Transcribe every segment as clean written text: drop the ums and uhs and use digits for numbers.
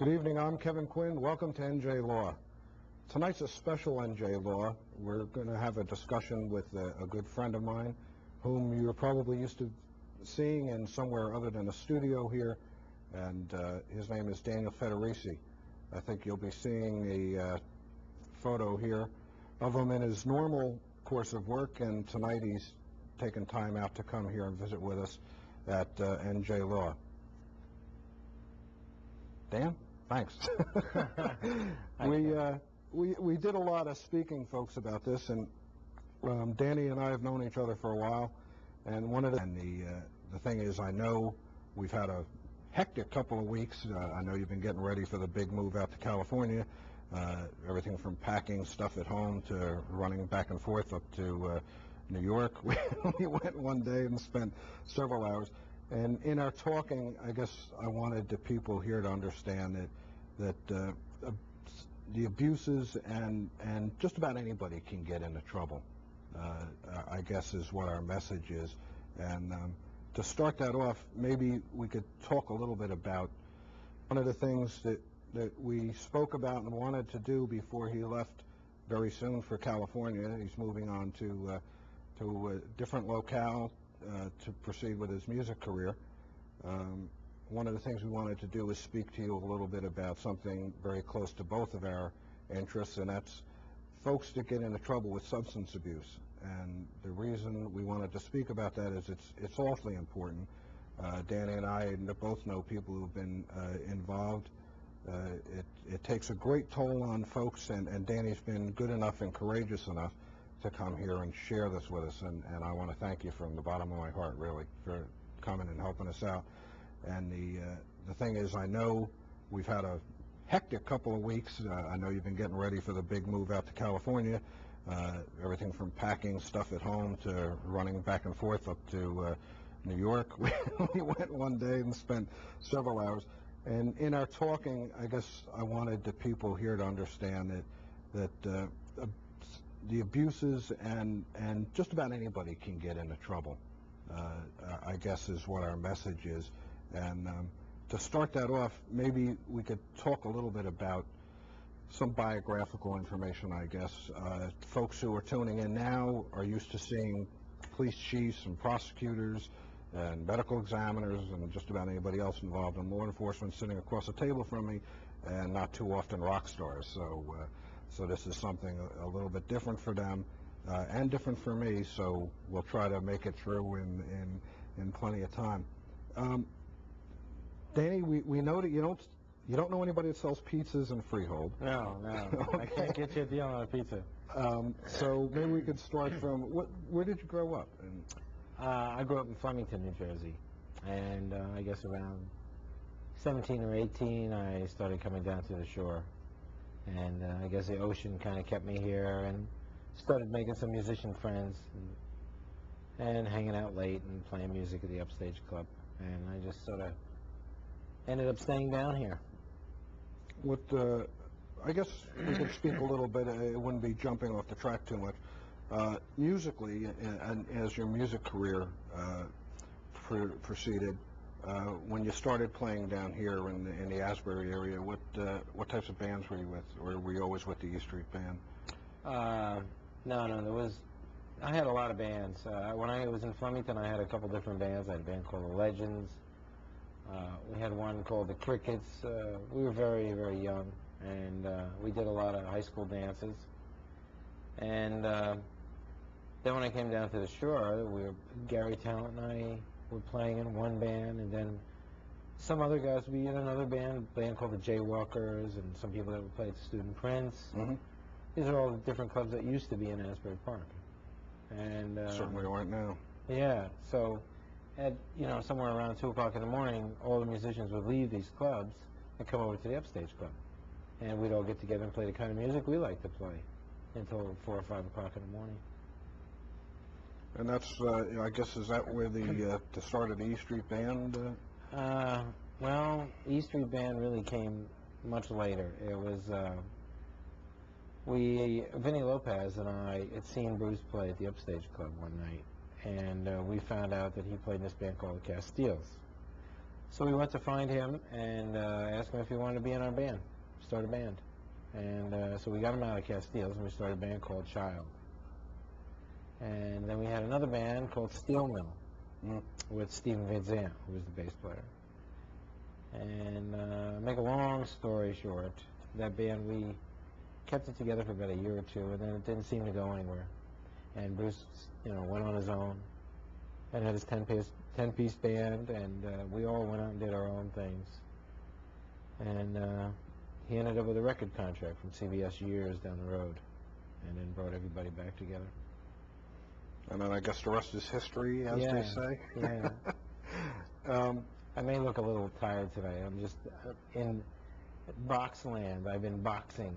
Good evening, I'm Kevin Quinn. Welcome to NJ Law. Tonight's a special NJ Law. We're going to have a discussion with a good friend of mine whom you're probably used to seeing in somewhere other than a studio here, and his name is Danny Federici. I think you'll be seeing a photo here of him in his normal course of work, and tonight he's taken time out to come here and visit with us at NJ Law. Dan, thanks. We did a lot of speaking, folks, about this, and Danny and I have known each other for a while, and the thing is, I know we've had a hectic couple of weeks. I know you've been getting ready for the big move out to California, everything from packing stuff at home to running back and forth up to New York. We went one day and spent several hours. And in our talking, I guess I wanted the people here to understand that the abuses and just about anybody can get into trouble, I guess is what our message is. And to start that off, maybe we could talk a little bit about one of the things that we spoke about and wanted to do before he left very soon for California. He's moving on to a different locale to proceed with his music career. One of the things we wanted to do is speak to you a little bit about something very close to both of our interests, and that's folks that get into trouble with substance abuse. And the reason we wanted to speak about that is it's awfully important. Danny and I both know people who've been involved. It takes a great toll on folks, and Danny's been good enough and courageous enough to come here and share this with us, and I want to thank you from the bottom of my heart, really, for coming and helping us out. And the thing is, I know we've had a hectic couple of weeks. I know you've been getting ready for the big move out to California, everything from packing stuff at home to running back and forth up to New York. We went one day and spent several hours. And in our talking, I guess I wanted the people here to understand that the abuses and just about anybody can get into trouble, I guess is what our message is. And to start that off, maybe we could talk a little bit about some biographical information, I guess. Folks who are tuning in now are used to seeing police chiefs and prosecutors and medical examiners and just about anybody else involved in law enforcement sitting across the table from me, and not too often rock stars. So this is something a little bit different for them and different for me, so we'll try to make it through in plenty of time. Danny, we know that you don't know anybody that sells pizzas in Freehold. No. Okay. I can't get you a deal on a pizza. So maybe we could start from, where did you grow up? I grew up in Flemington, New Jersey, and I guess around 17 or 18 I started coming down to the shore, and I guess the ocean kind of kept me here, and started making some musician friends and hanging out late and playing music at the Upstage Club, and I just sort of ended up staying down here. I guess we could speak a little bit, it wouldn't be jumping off the track too much. Musically, and as your music career proceeded, when you started playing down here in the Asbury area, what types of bands were you with, or were you always with the E Street Band? No, I had a lot of bands. When I was in Flemington, I had a couple different bands. I had a band called The Legends. We had one called The Crickets. We were very, very young, and we did a lot of high school dances. And then when I came down to the shore, Gary Talent and I were playing in one band, and then some other guys would be in another band called the Jaywalkers, and some people that would play at Student Prince. Mm-hmm. These are all the different clubs that used to be in Asbury Park. And certainly aren't now. Yeah, so at somewhere around 2 o'clock in the morning, all the musicians would leave these clubs and come over to the Upstage Club, and we'd all get together and play the kind of music we like to play until 4 or 5 o'clock in the morning. And that's, I guess, is that where the start of the E Street Band? Well, E Street Band really came much later. It was Vinny Lopez and I had seen Bruce play at the Upstage Club one night, and we found out that he played in this band called the Castiles. So we went to find him and asked him if he wanted to be in our band, start a band. And so we got him out of Castiles, and we started a band called Child. And then we had another band called Steel Mill with Steven Van Zandt, who was the bass player. And make a long story short, that band, we kept it together for about a year or two, and then it didn't seem to go anywhere. And Bruce, went on his own and had his 10-piece band, and we all went out and did our own things. And he ended up with a record contract from CBS years down the road, and then brought everybody back together. And then I guess the rest is history, as they say. Yeah. I may look a little tired today. I'm just in box land. I've been boxing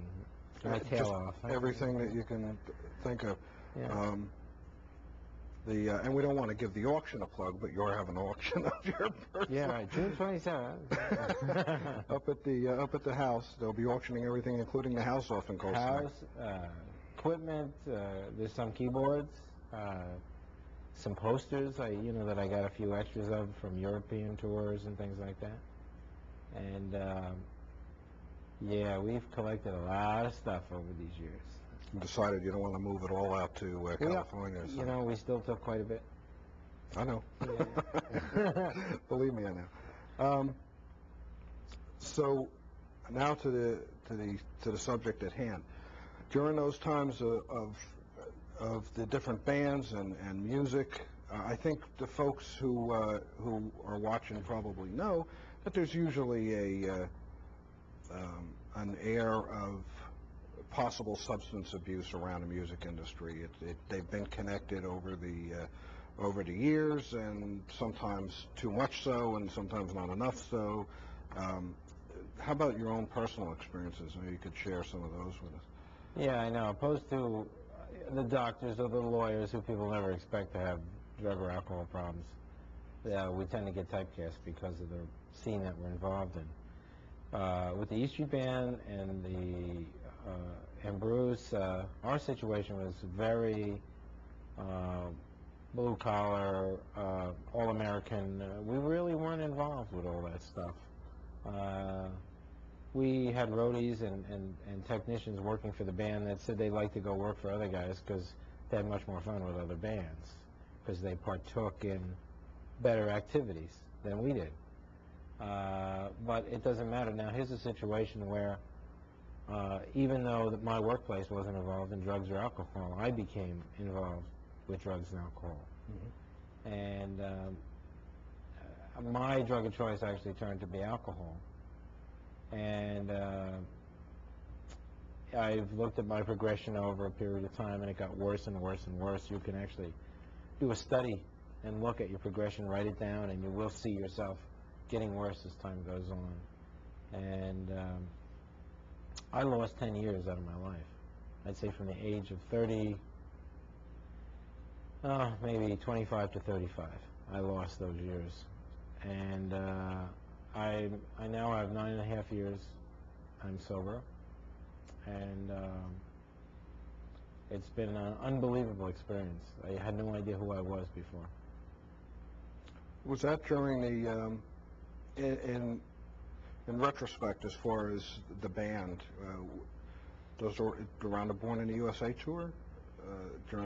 my tail off. Everything that you can think of. Yeah. And we don't want to give the auction a plug, but you're having an auction of your birthday. Yeah, right. June 27th. up at the house, they'll be auctioning everything, including the house off in Cold Spring. House, equipment. There's some keyboards, some posters. That I got a few extras of from European tours and things like that. And yeah, we've collected a lot of stuff over these years. You decided you don't want to move it all out to California. So. We still took quite a bit. I know. Yeah. Believe me, I know. So now to the subject at hand. During those times of the different bands and music, I think the folks who are watching probably know that there's usually an air of possible substance abuse around the music industry. They've been connected over the years, and sometimes too much so, and sometimes not enough so. How about your own personal experiences? Maybe you could share some of those with us. Yeah, I know. Opposed to the doctors or the lawyers, who people never expect to have drug or alcohol problems, we tend to get typecast because of the scene that we're involved in. With the E Street Band and Bruce, our situation was very blue collar, all American. We really weren't involved with all that stuff. We had roadies and technicians working for the band that said they liked to go work for other guys because they had much more fun with other bands, because they partook in better activities than we did. But it doesn't matter. Now, here's a situation where even though my workplace wasn't involved in drugs or alcohol, I became involved with drugs and alcohol. Mm-hmm. And my drug of choice actually turned to be alcohol. And I've looked at my progression over a period of time, and it got worse and worse and worse. You can actually do a study and look at your progression, write it down, and you will see yourself getting worse as time goes on. And I lost 10 years out of my life. I'd say from the age of 30, maybe 25 to 35. I lost those years. And I now have 9.5 years I'm sober. And it's been an unbelievable experience. I had no idea who I was before. Was that during the, in retrospect, as far as the band, those were around the Born in the USA tour? During